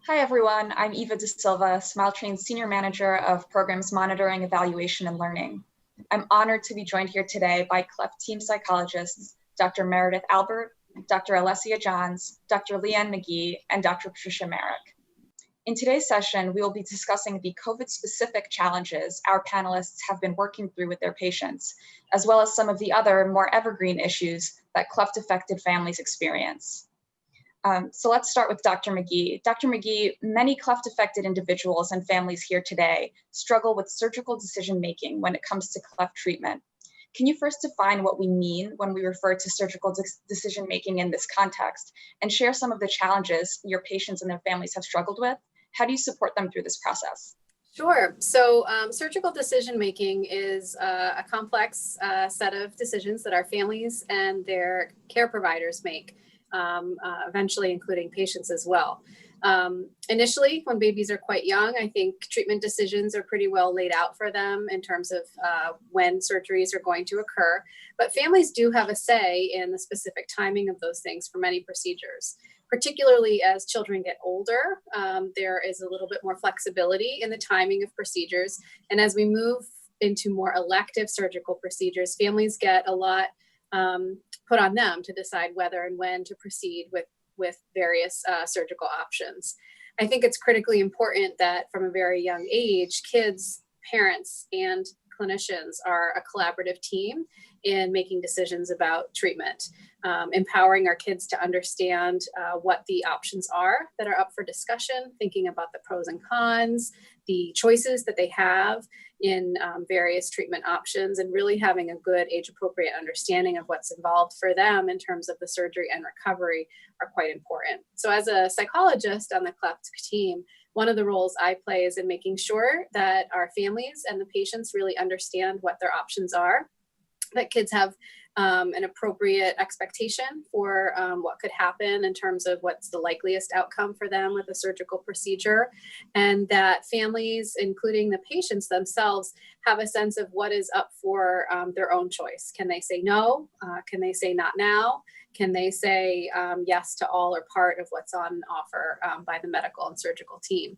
Hi, everyone. I'm Eva De Silva, Smile Train's Senior Manager of Programs Monitoring, Evaluation, and Learning. I'm honored to be joined here today by Cleft team psychologists, Dr. Meredith Albert, Dr. Alessia Johns, Dr. Leanne Magee, and Dr. Patricia Marik. In today's session, we will be discussing the COVID-specific challenges our panelists have been working through with their patients, as well as some of the other more evergreen issues that Cleft-affected families experience. So let's start with Dr. Magee. Dr. Magee, many cleft-affected individuals and families here today struggle with surgical decision-making when it comes to cleft treatment. Can you first define what we mean when we refer to surgical decision-making in this context, and share some of the challenges your patients and their families have struggled with? How do you support them through this process? Sure. So surgical decision-making is a complex set of decisions that our families and their care providers make. Eventually including patients as well. Initially, when babies are quite young, I think treatment decisions are pretty well laid out for them in terms of when surgeries are going to occur. But families do have a say in the specific timing of those things for many procedures. Particularly as children get older, there is a little bit more flexibility in the timing of procedures. And as we move into more elective surgical procedures, families get a lot put on them to decide whether and when to proceed with various surgical options. I think it's critically important that from a very young age, kids, parents, and clinicians are a collaborative team in making decisions about treatment, empowering our kids to understand what the options are that are up for discussion, thinking about the pros and cons, the choices that they have in various treatment options, and really having a good age-appropriate understanding of what's involved for them in terms of the surgery and recovery are quite important. So as a psychologist on the Cleft team, one of the roles I play is in making sure that our families and the patients really understand what their options are, that kids have an appropriate expectation for what could happen in terms of what's the likeliest outcome for them with a surgical procedure, and that families, including the patients themselves, have a sense of what is up for their own choice. Can they say no? Can they say not now? Can they say yes to all or part of what's on offer by the medical and surgical team?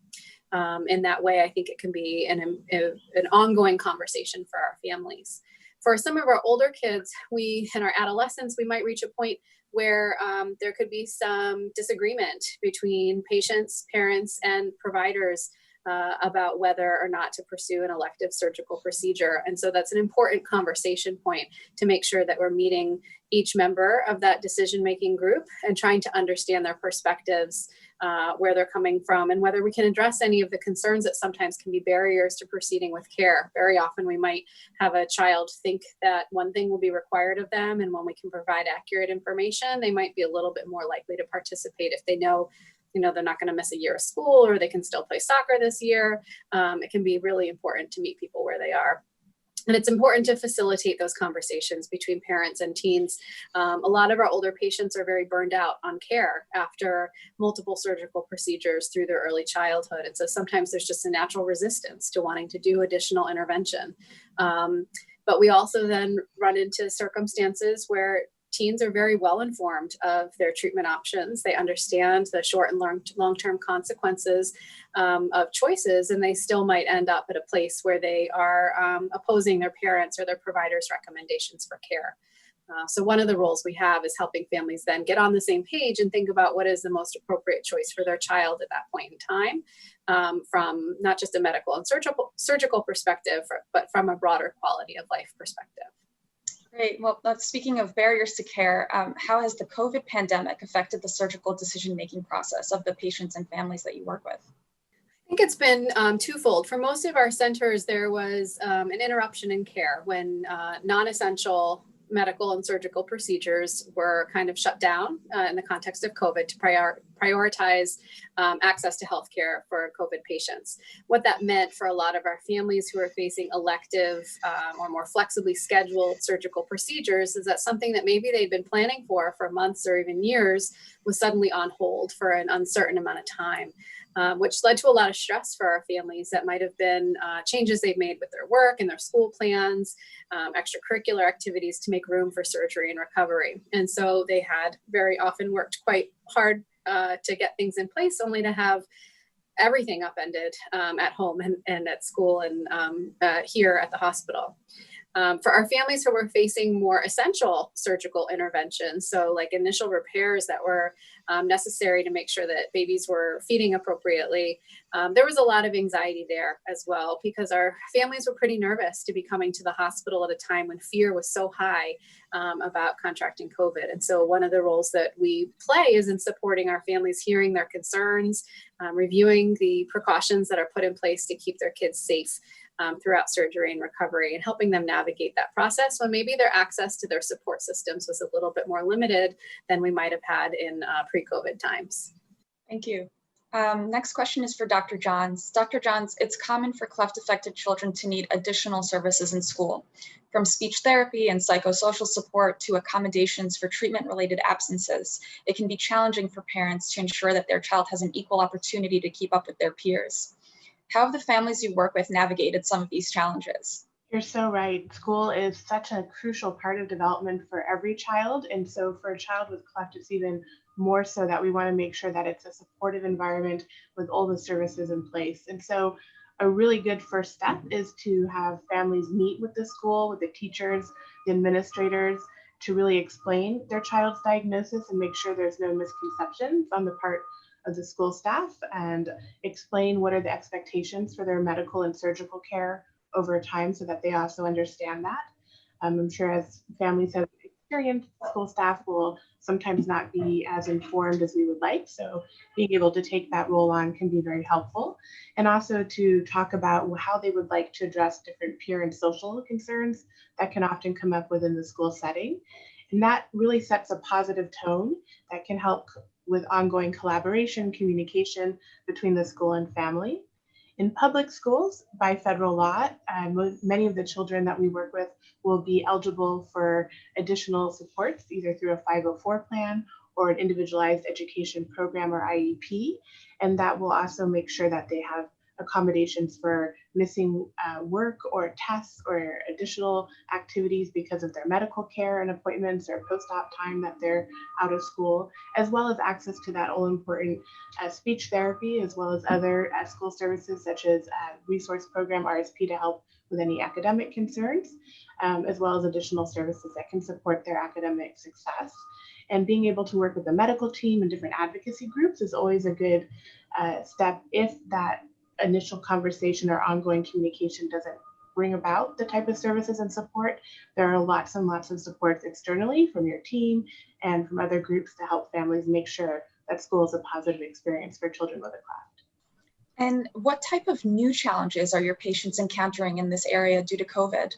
In that way, I think it can be an ongoing conversation for our families. For some of our older kids, in our adolescence, we might reach a point where there could be some disagreement between patients, parents, and providers about whether or not to pursue an elective surgical procedure. And so that's an important conversation point to make sure that we're meeting each member of that decision-making group and trying to understand their perspectives, where they're coming from, and whether we can address any of the concerns that sometimes can be barriers to proceeding with care. Very often we might have a child think that one thing will be required of them, and when we can provide accurate information, they might be a little bit more likely to participate if they know they're not going to miss a year of school, or they can still play soccer this year. It can be really important to meet people where they are. And it's important to facilitate those conversations between parents and teens. A lot of our older patients are very burned out on care after multiple surgical procedures through their early childhood. And so sometimes there's just a natural resistance to wanting to do additional intervention. But we also then run into circumstances where teens are very well informed of their treatment options. They understand the short and long-term consequences of choices, and they still might end up at a place where they are opposing their parents' or their providers' recommendations for care. So one of the roles we have is helping families then get on the same page and think about what is the most appropriate choice for their child at that point in time, from not just a medical and surgical perspective, but from a broader quality of life perspective. Great. Well, speaking of barriers to care, how has the COVID pandemic affected the surgical decision-making process of the patients and families that you work with? I think it's been twofold. For most of our centers, there was an interruption in care when non-essential medical and surgical procedures were kind of shut down in the context of COVID to prioritize access to healthcare for COVID patients. What that meant for a lot of our families who are facing elective or more flexibly scheduled surgical procedures is that something that maybe they'd been planning for months or even years was suddenly on hold for an uncertain amount of time. Which led to a lot of stress for our families. That might have been changes they've made with their work and their school plans, extracurricular activities to make room for surgery and recovery. And so they had very often worked quite hard to get things in place, only to have everything upended at home and at school and here at the hospital. For our families who were facing more essential surgical interventions, so like initial repairs that were necessary to make sure that babies were feeding appropriately, there was a lot of anxiety there as well, because our families were pretty nervous to be coming to the hospital at a time when fear was so high about contracting COVID. And so one of the roles that we play is in supporting our families, hearing their concerns, reviewing the precautions that are put in place to keep their kids safe throughout surgery and recovery, and helping them navigate that process when maybe their access to their support systems was a little bit more limited than we might have had in pre-COVID times. Thank you. Next question is for Dr. Johns. Dr. Johns, it's common for cleft-affected children to need additional services in school, from speech therapy and psychosocial support to accommodations for treatment-related absences. It can be challenging for parents to ensure that their child has an equal opportunity to keep up with their peers. How have the families you work with navigated some of these challenges? You're so right. School is such a crucial part of development for every child. And so for a child with cleft, it's even more so that we want to make sure that it's a supportive environment with all the services in place. And so a really good first step is to have families meet with the school, with the teachers, the administrators, to really explain their child's diagnosis and make sure there's no misconceptions on the part of the school staff, and explain what are the expectations for their medical and surgical care over time so that they also understand that. I'm sure as families have experience, school staff will sometimes not be as informed as we would like. So being able to take that role on can be very helpful. And also to talk about how they would like to address different peer and social concerns that can often come up within the school setting. And that really sets a positive tone that can help with ongoing collaboration, communication between the school and family. In public schools, by federal law, many of the children that we work with will be eligible for additional supports, either through a 504 plan or an individualized education program or IEP. And that will also make sure that they have accommodations for missing work or tests or additional activities because of their medical care and appointments or post-op time that they're out of school, as well as access to that all-important speech therapy, as well as other school services such as resource program RSP to help with any academic concerns, as well as additional services that can support their academic success. And being able to work with the medical team and different advocacy groups is always a good step if that initial conversation or ongoing communication doesn't bring about the type of services and support. There are lots and lots of supports externally from your team and from other groups to help families make sure that school is a positive experience for children with a cleft. And what type of new challenges are your patients encountering in this area due to COVID?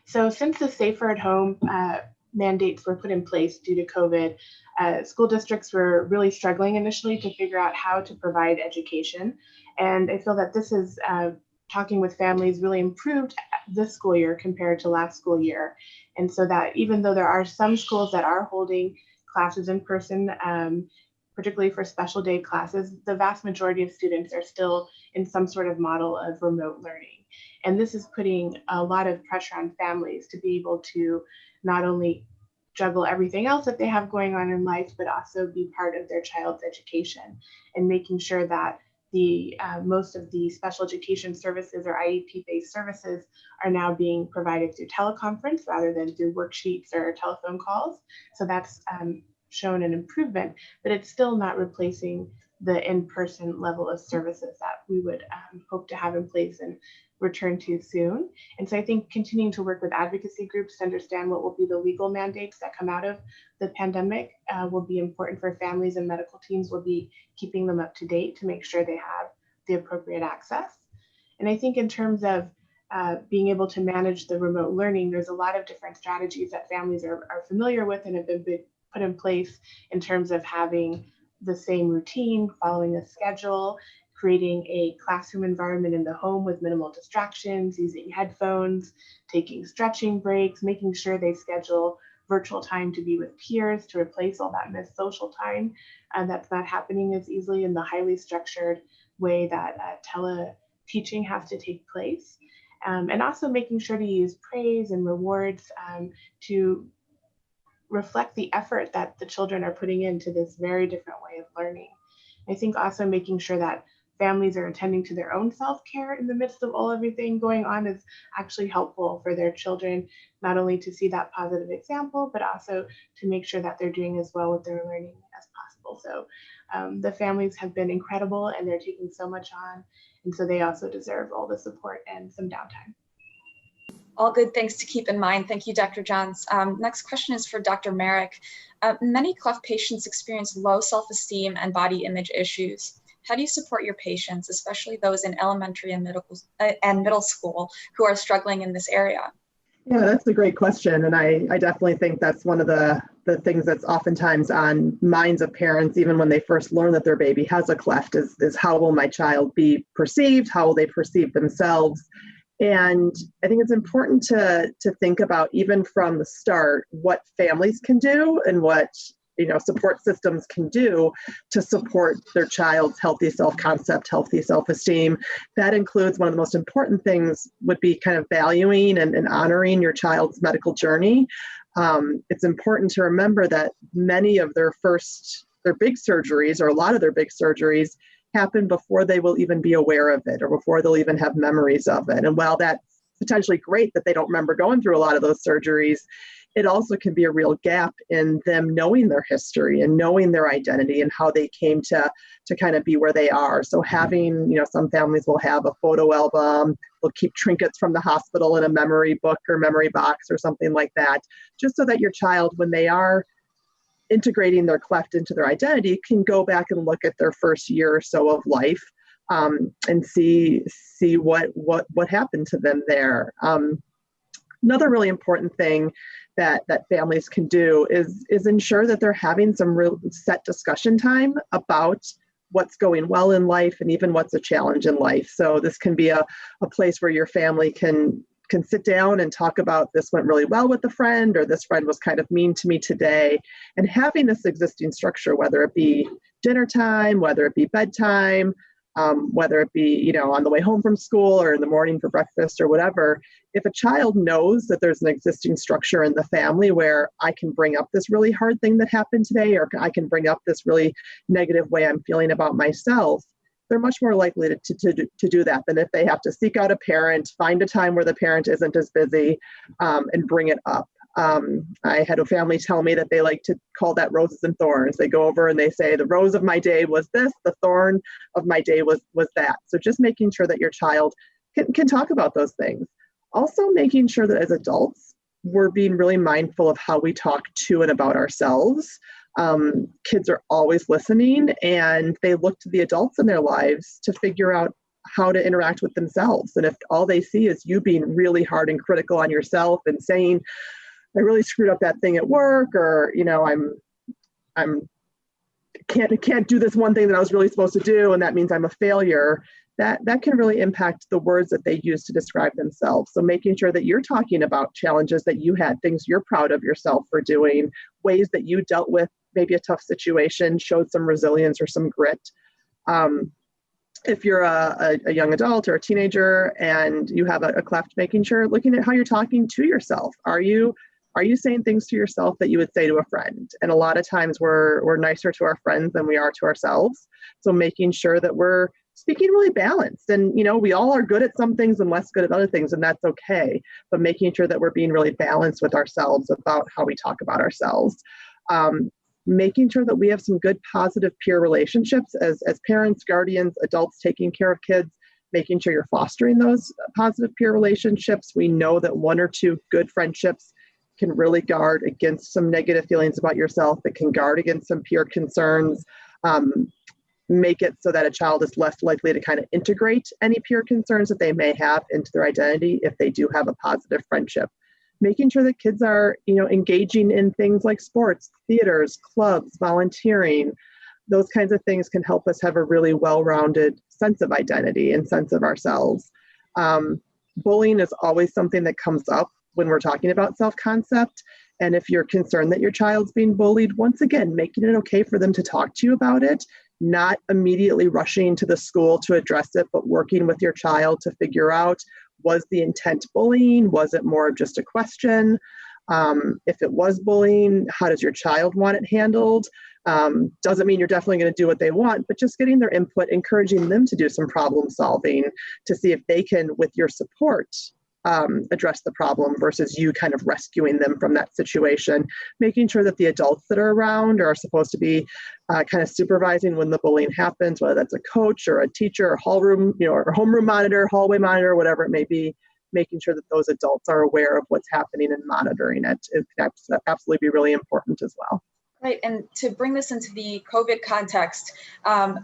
So since the Safer at Home mandates were put in place due to COVID, school districts were really struggling initially to figure out how to provide education. And I feel that this is talking with families really improved this school year compared to last school year. And so that even though there are some schools that are holding classes in person, particularly for special day classes, the vast majority of students are still in some sort of model of remote learning. And this is putting a lot of pressure on families to be able to not only juggle everything else that they have going on in life, but also be part of their child's education and making sure that the most of the special education services or IEP-based services are now being provided through teleconference rather than through worksheets or telephone calls. So that's shown an improvement, but it's still not replacing the in-person level of services that we would hope to have in place and return to soon. And so I think continuing to work with advocacy groups to understand what will be the legal mandates that come out of the pandemic will be important for families, and medical teams will be keeping them up to date to make sure they have the appropriate access. And I think in terms of being able to manage the remote learning, there's a lot of different strategies that families are familiar with and have been put in place in terms of having the same routine, following a schedule, creating a classroom environment in the home with minimal distractions, using headphones, taking stretching breaks, making sure they schedule virtual time to be with peers to replace all that missed social time. And that's not happening as easily in the highly structured way that tele-teaching has to take place. And also making sure to use praise and rewards to reflect the effort that the children are putting into this very different way of learning. I think also making sure that families are attending to their own self-care in the midst of everything going on is actually helpful for their children, not only to see that positive example, but also to make sure that they're doing as well with their learning as possible. So the families have been incredible and they're taking so much on. And so they also deserve all the support and some downtime. All good things to keep in mind. Thank you, Dr. Johns. Next question is for Dr. Marik. Many cleft patients experience low self-esteem and body image issues. How do you support your patients, especially those in elementary and middle school who are struggling in this area? Yeah, that's a great question. And I definitely think that's one of the things that's oftentimes on minds of parents, even when they first learn that their baby has a cleft, is how will my child be perceived? How will they perceive themselves? And I think it's important to think about, even from the start, what families can do and what support systems can do to support their child's healthy self-concept, healthy self-esteem. That includes, one of the most important things would be kind of valuing and honoring your child's medical journey. It's important to remember that many of their big surgeries, or a lot of their big surgeries, happen before they will even be aware of it or before they'll even have memories of it. And while that's potentially great that they don't remember going through a lot of those surgeries, it also can be a real gap in them knowing their history and knowing their identity and how they came to kind of be where they are. So having, some families will have a photo album, they'll keep trinkets from the hospital in a memory book or memory box or something like that, just so that your child, when they are integrating their cleft into their identity, can go back and look at their first year or so of life and see what happened to them there. Another really important thing that families can do is ensure that they're having some real set discussion time about what's going well in life and even what's a challenge in life. So this can be a place where your family can sit down and talk about, this went really well with the friend, or this friend was kind of mean to me today. And having this existing structure, whether it be dinner time, whether it be bedtime, whether it be, on the way home from school or in the morning for breakfast or whatever, if a child knows that there's an existing structure in the family where I can bring up this really hard thing that happened today, or I can bring up this really negative way I'm feeling about myself, they're much more likely to do that than if they have to seek out a parent, find a time where the parent isn't as busy, and bring it up. I had a family tell me that they like to call that roses and thorns. They go over and they say, the rose of my day was this, the thorn of my day was that. So just making sure that your child can talk about those things. Also making sure that as adults, we're being really mindful of how we talk to and about ourselves. Kids are always listening, and they look to the adults in their lives to figure out how to interact with themselves. And if all they see is you being really hard and critical on yourself and saying, I really screwed up that thing at work, or, can't do this one thing that I was really supposed to do, and that means I'm a failure, that can really impact the words that they use to describe themselves. So making sure that you're talking about challenges that you had, things you're proud of yourself for doing, ways that you dealt with maybe a tough situation, showed some resilience or some grit. If you're a young adult or a teenager and you have a cleft, making sure, looking at how you're talking to yourself. Are you saying things to yourself that you would say to a friend? And a lot of times we're nicer to our friends than we are to ourselves. So making sure that we're speaking really balanced. And, we all are good at some things and less good at other things, and that's okay. But making sure that we're being really balanced with ourselves about how we talk about ourselves. Making sure that we have some good positive peer relationships as parents, guardians, adults taking care of kids, making sure you're fostering those positive peer relationships. We know that one or two good friendships can really guard against some negative feelings about yourself. It can guard against some peer concerns, make it so that a child is less likely to kind of integrate any peer concerns that they may have into their identity if they do have a positive friendship. Making sure that kids are, engaging in things like sports, theaters, clubs, volunteering. Those kinds of things can help us have a really well-rounded sense of identity and sense of ourselves. Bullying is always something that comes up when we're talking about self-concept. And if you're concerned that your child's being bullied, once again, making it okay for them to talk to you about it, not immediately rushing to the school to address it, but working with your child to figure out, was the intent bullying? Was it more of just a question? If it was bullying, how does your child want it handled? Doesn't mean you're definitely going to do what they want, but just getting their input, encouraging them to do some problem solving to see if they can, with your support, address the problem versus you kind of rescuing them from that situation, making sure that the adults that are around are supposed to be kind of supervising when the bullying happens, whether that's a coach or a teacher or hall room, or homeroom monitor, hallway monitor, whatever it may be, making sure that those adults are aware of what's happening and monitoring it. It can absolutely be really important as well. Right, and to bring this into the COVID context,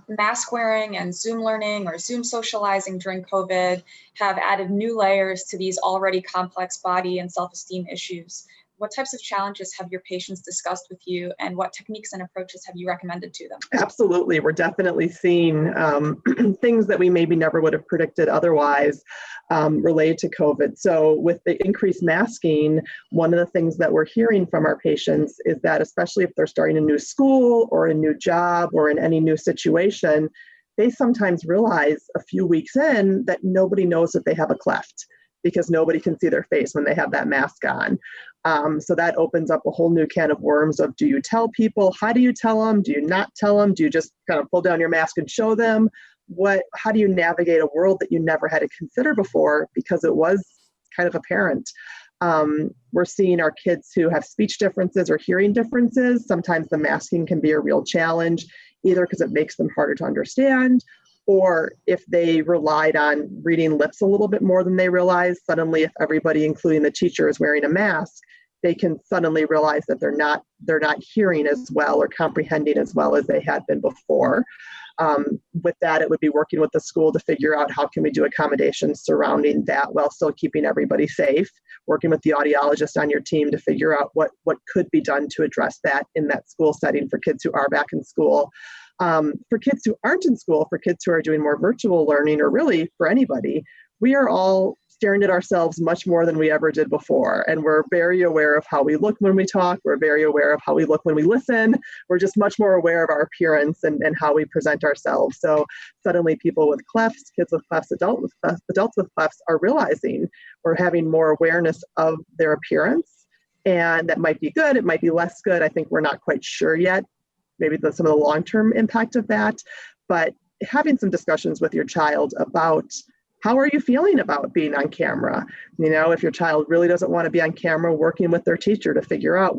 mask wearing and Zoom learning or Zoom socializing during COVID have added new layers to these already complex body and self-esteem issues. What types of challenges have your patients discussed with you, and what techniques and approaches have you recommended to them? Absolutely. We're definitely seeing things that we maybe never would have predicted otherwise related to COVID. So with the increased masking, one of the things that we're hearing from our patients is that, especially if they're starting a new school or a new job or in any new situation, they sometimes realize a few weeks in that nobody knows that they have a cleft, because nobody can see their face when they have that mask on. So that opens up a whole new can of worms of, do you tell people? How do you tell them? Do you not tell them? Do you just kind of pull down your mask and show them? How do you navigate a world that you never had to consider before because it was kind of apparent? We're seeing our kids who have speech differences or hearing differences. Sometimes the masking can be a real challenge, either because it makes them harder to understand, or if they relied on reading lips a little bit more than they realize, suddenly if everybody, including the teacher, is wearing a mask, they can suddenly realize that they're not hearing as well or comprehending as well as they had been before. With that, it would be working with the school to figure out how can we do accommodations surrounding that while still keeping everybody safe, working with the audiologist on your team to figure out what could be done to address that in that school setting for kids who are back in school. For kids who aren't in school, for kids who are doing more virtual learning, or really for anybody, we are all staring at ourselves much more than we ever did before. And we're very aware of how we look when we talk. We're very aware of how we look when we listen. We're just much more aware of our appearance and how we present ourselves. So suddenly people with clefts, kids with clefts, adults with clefts are realizing or having more awareness of their appearance. And that might be good. It might be less good. I think we're not quite sure yet. Maybe some of the long-term impact of that, but having some discussions with your child about how are you feeling about being on camera? If your child really doesn't want to be on camera, working with their teacher to figure out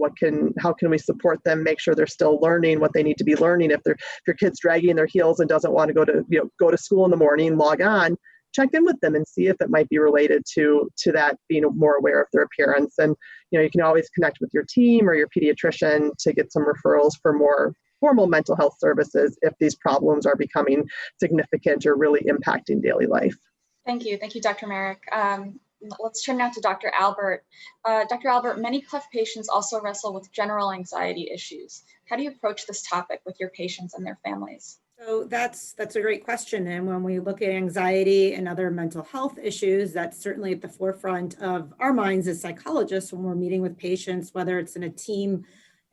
how can we support them, make sure they're still learning what they need to be learning. If your kid's dragging their heels and doesn't want to go to school in the morning, log on, check in with them and see if it might be related to that, being more aware of their appearance. And you can always connect with your team or your pediatrician to get some referrals for more formal mental health services if these problems are becoming significant or really impacting daily life. Thank you, Dr. Marik. Let's turn now to Dr. Albert. Dr. Albert, many cleft patients also wrestle with general anxiety issues. How do you approach this topic with your patients and their families? So that's a great question. And when we look at anxiety and other mental health issues, that's certainly at the forefront of our minds as psychologists when we're meeting with patients, whether it's in a team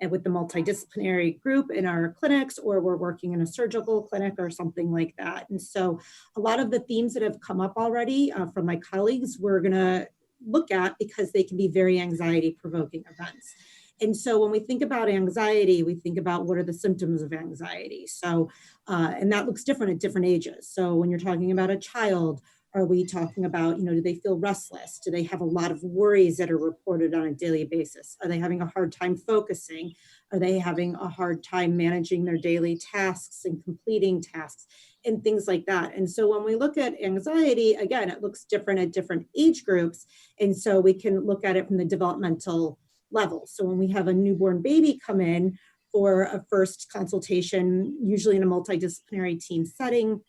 and with the multidisciplinary group in our clinics, or we're working in a surgical clinic or something like that. And so a lot of the themes that have come up already from my colleagues, we're gonna look at because they can be very anxiety provoking events. And so when we think about anxiety, we think about what are the symptoms of anxiety. So, and that looks different at different ages. So when you're talking about a child, are we talking about, do they feel restless? Do they have a lot of worries that are reported on a daily basis? Are they having a hard time focusing? Are they having a hard time managing their daily tasks and completing tasks and things like that? And so when we look at anxiety, again, it looks different at different age groups. And so we can look at it from the developmental level. So when we have a newborn baby come in for a first consultation, usually in a multidisciplinary team setting,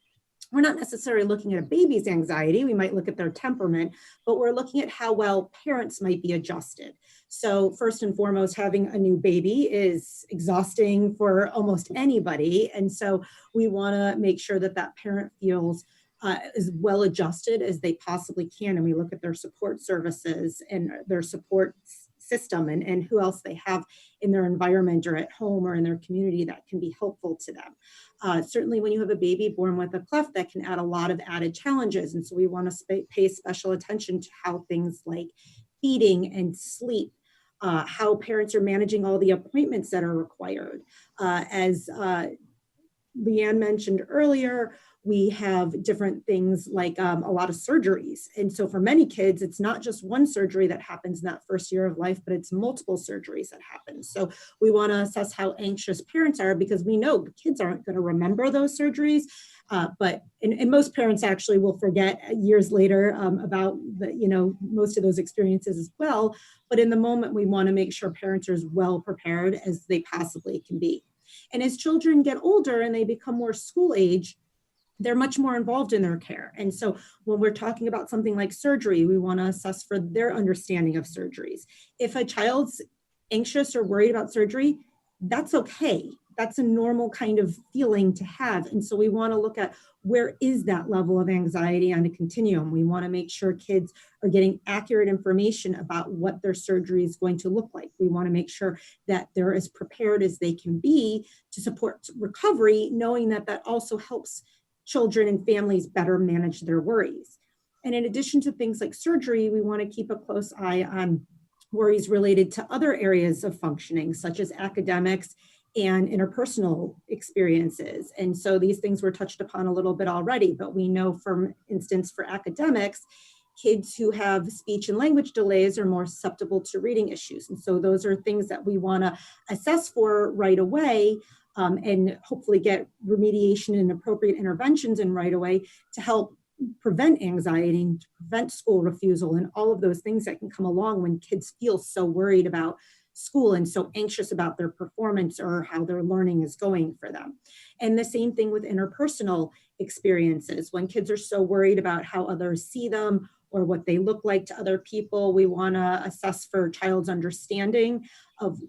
we're not necessarily looking at a baby's anxiety. We might look at their temperament, but we're looking at how well parents might be adjusted. So first and foremost, having a new baby is exhausting for almost anybody. And so we want to make sure that that parent feels as well adjusted as they possibly can. And we look at their support services and their support system and who else they have in their environment or at home or in their community that can be helpful to them. Certainly when you have a baby born with a cleft, that can add a lot of added challenges. And so we want to pay special attention to how things like feeding and sleep how parents are managing all the appointments that are required. As Leanne mentioned earlier, we have different things like a lot of surgeries. And so for many kids, it's not just one surgery that happens in that first year of life, but it's multiple surgeries that happen. So we want to assess how anxious parents are, because we know kids aren't going to remember those surgeries. But most parents actually will forget years later about most of those experiences as well. But in the moment, we want to make sure parents are as well prepared as they possibly can be. And as children get older and they become more school age, they're much more involved in their care. And so when we're talking about something like surgery, we want to assess for their understanding of surgeries. If a child's anxious or worried about surgery, that's okay. That's a normal kind of feeling to have. And so we want to look at where is that level of anxiety on a continuum. We want to make sure kids are getting accurate information about what their surgery is going to look like. We want to make sure that they're as prepared as they can be to support recovery, knowing that that also helps children and families better manage their worries. And in addition to things like surgery, we want to keep a close eye on worries related to other areas of functioning, such as academics and interpersonal experiences. And so these things were touched upon a little bit already, but we know, for instance, for academics, kids who have speech and language delays are more susceptible to reading issues. And so those are things that we want to assess for right away, and hopefully get remediation and appropriate interventions in right away to help prevent anxiety, to prevent school refusal, and all of those things that can come along when kids feel so worried about school and so anxious about their performance or how their learning is going for them. And the same thing with interpersonal experiences. When kids are so worried about how others see them or what they look like to other people, we want to assess for a child's understanding of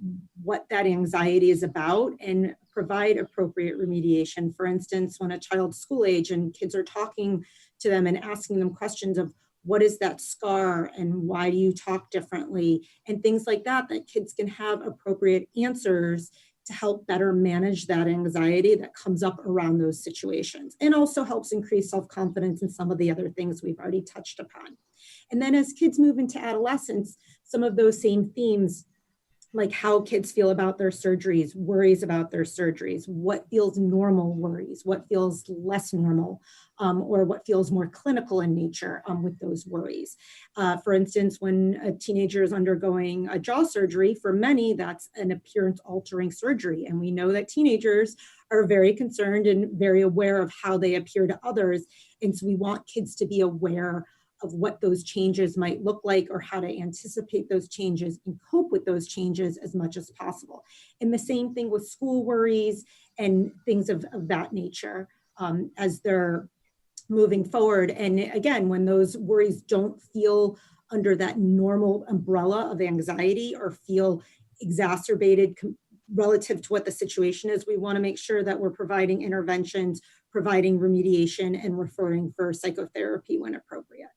what that anxiety is about and provide appropriate remediation. For instance, when a child's school age and kids are talking to them and asking them questions of what is that scar and why do you talk differently, and things like that, that kids can have appropriate answers to help better manage that anxiety that comes up around those situations, and also helps increase self-confidence and some of the other things we've already touched upon. And then as kids move into adolescence, some of those same themes, like how kids feel about their surgeries, worries about their surgeries, what feels normal worries, what feels less normal, or what feels more clinical in nature with those worries. For instance, when a teenager is undergoing a jaw surgery, for many, that's an appearance-altering surgery. And we know that teenagers are very concerned and very aware of how they appear to others. And so we want kids to be aware of what those changes might look like or how to anticipate those changes and cope with those changes as much as possible. And the same thing with school worries and things of that nature as they're moving forward. And again, when those worries don't feel under that normal umbrella of anxiety or feel exacerbated relative to what the situation is, we want to make sure that we're providing interventions, providing remediation, and referring for psychotherapy when appropriate.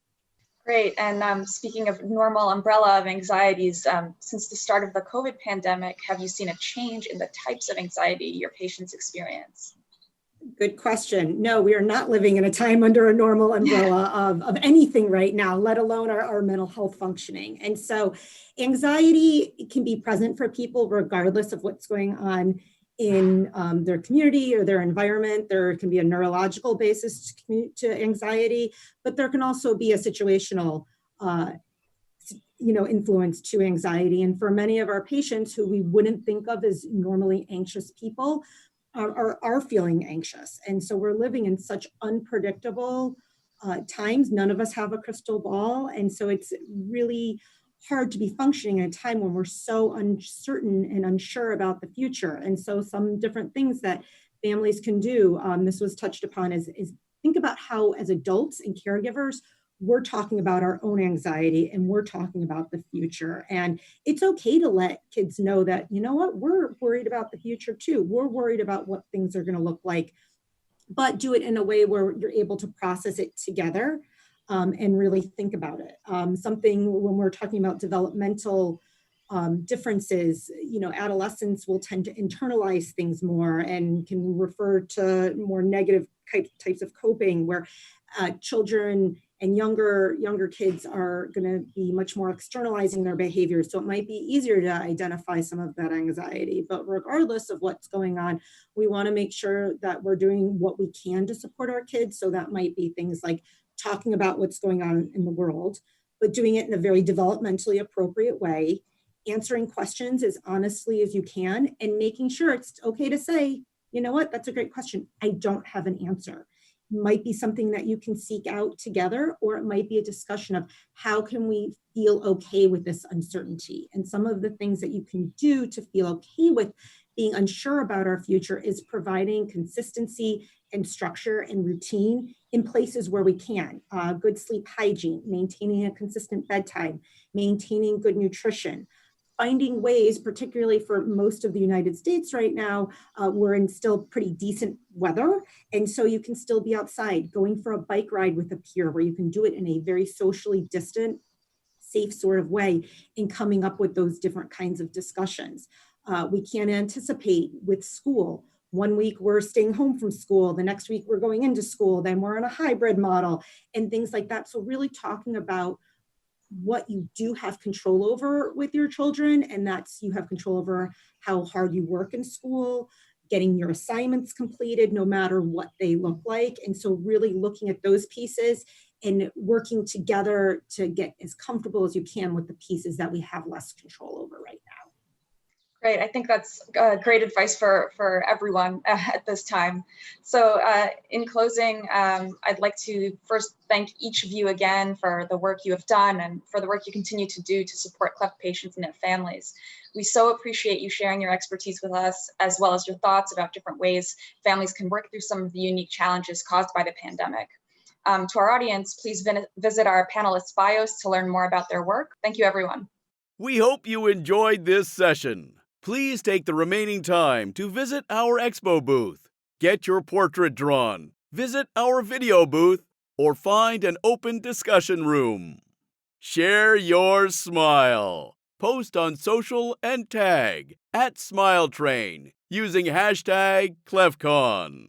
Great. And speaking of normal umbrella of anxieties, since the start of the COVID pandemic, have you seen a change in the types of anxiety your patients experience? Good question. No, we are not living in a time under a normal umbrella of anything right now, let alone our mental health functioning. And so anxiety can be present for people regardless of what's going on in their community or their environment. There can be a neurological basis to anxiety, but there can also be a situational influence to anxiety. And for many of our patients who we wouldn't think of as normally anxious people are feeling anxious. And so we're living in such unpredictable times. None of us have a crystal ball. And so it's really hard to be functioning in a time when we're so uncertain and unsure about the future. And so some different things that families can do, this was touched upon, is think about how as adults and caregivers, we're talking about our own anxiety and we're talking about the future. And it's okay to let kids know that, you know what, we're worried about the future too. We're worried about what things are going to look like, but do it in a way where you're able to process it together. And really think about it. Something when we're talking about developmental differences, adolescents will tend to internalize things more and can refer to more negative types of coping, where children And younger kids are going to be much more externalizing their behaviors. So it might be easier to identify some of that anxiety. But regardless of what's going on, we want to make sure that we're doing what we can to support our kids. So that might be things like talking about what's going on in the world, but doing it in a very developmentally appropriate way, answering questions as honestly as you can, and making sure it's okay to say, you know what, that's a great question. I don't have an answer. It might be something that you can seek out together, or it might be a discussion of how can we feel okay with this uncertainty. And some of the things that you can do to feel okay with being unsure about our future is providing consistency and structure and routine in places where we can. Good sleep hygiene, maintaining a consistent bedtime, maintaining good nutrition, finding ways, particularly for most of the United States right now, we're in still pretty decent weather. And so you can still be outside, going for a bike ride with a peer where you can do it in a very socially distant, safe sort of way, and coming up with those different kinds of discussions. We can't anticipate with school. One week we're staying home from school, the next week we're going into school, then we're on a hybrid model and things like that. So really talking about what you do have control over with your children, and that's you have control over how hard you work in school, getting your assignments completed no matter what they look like. And so really looking at those pieces and working together to get as comfortable as you can with the pieces that we have less control over right now. Great. I think that's great advice for everyone at this time. So in closing, I'd like to first thank each of you again for the work you have done and for the work you continue to do to support cleft patients and their families. We so appreciate you sharing your expertise with us, as well as your thoughts about different ways families can work through some of the unique challenges caused by the pandemic. To our audience, please visit our panelists' bios to learn more about their work. Thank you, everyone. We hope you enjoyed this session. Please take the remaining time to visit our expo booth, get your portrait drawn, visit our video booth, or find an open discussion room. Share your smile. Post on social and tag @SmileTrain using #cleftcon.